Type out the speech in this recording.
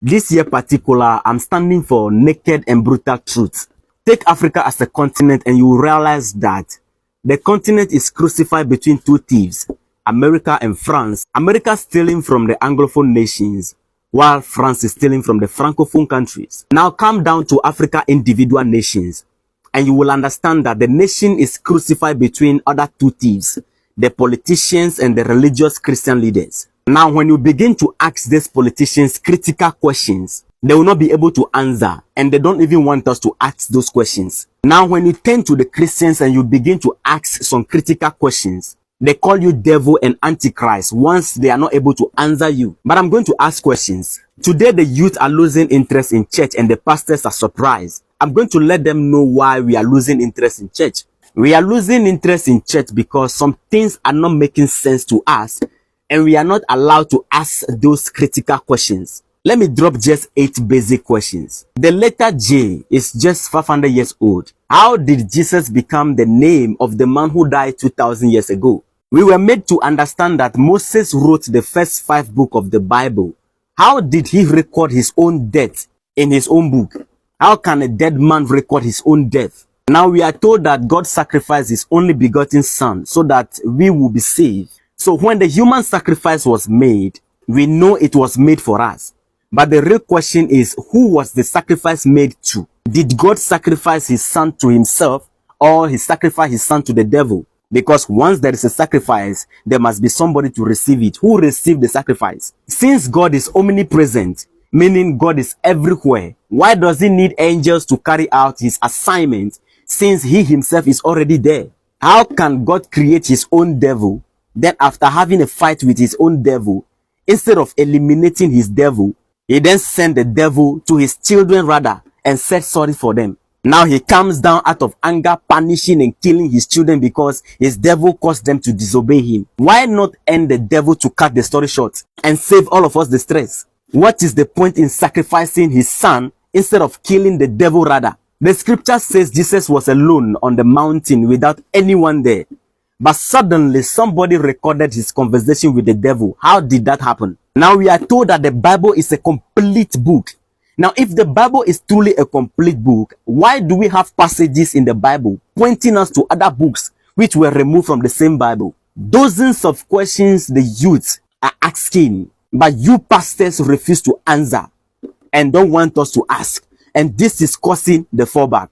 This year particular, I'm standing for naked and brutal truth. Take Africa as a continent and you will realize that the continent is crucified between two thieves, America and France. America stealing from the Anglophone nations, while France is stealing from the Francophone countries. Now come down to Africa individual nations, and you will understand that the nation is crucified between other two thieves, the politicians and the religious Christian leaders. Now, when you begin to ask these politicians critical questions, they will not be able to answer, and they don't even want us to ask those questions. Now, when you turn to the Christians and you begin to ask some critical questions, they call you devil and antichrist once they are not able to answer you. But I'm going to ask questions. Today, the youth are losing interest in church and the pastors are surprised. I'm going to let them know why we are losing interest in church. We are losing interest in church because some things are not making sense to us, and we are not allowed to ask those critical questions. Let me drop just 8 basic questions. The letter J is just 500 years old. How did Jesus become the name of the man who died 2,000 years ago? We were made to understand that Moses wrote the first 5 books of the Bible. How did he record his own death in his own book? How can a dead man record his own death? Now we are told that God sacrificed his only begotten son so that we will be saved. So when the human sacrifice was made, we know it was made for us. But the real question is, who was the sacrifice made to? Did God sacrifice his son to himself, or he sacrificed his son to the devil? Because once there is a sacrifice, there must be somebody to receive it. Who received the sacrifice? Since God is omnipresent, meaning God is everywhere, why does he need angels to carry out his assignment since he himself is already there? How can God create his own devil? Then after having a fight with his own devil, instead of eliminating his devil, he then sent the devil to his children rather and said sorry for them. Now he comes down out of anger, punishing and killing his children because his devil caused them to disobey him. Why not end the devil to cut the story short and save all of us the stress? What is the point in sacrificing his son instead of killing the devil rather? The scripture says Jesus was alone on the mountain without anyone there. But suddenly somebody recorded his conversation with the devil. How did that happen? Now we are told that the Bible is a complete book. Now if the Bible is truly a complete book, why do we have passages in the Bible pointing us to other books which were removed from the same Bible? Dozens of questions the youth are asking, but you pastors refuse to answer and don't want us to ask. And this is causing the fallback.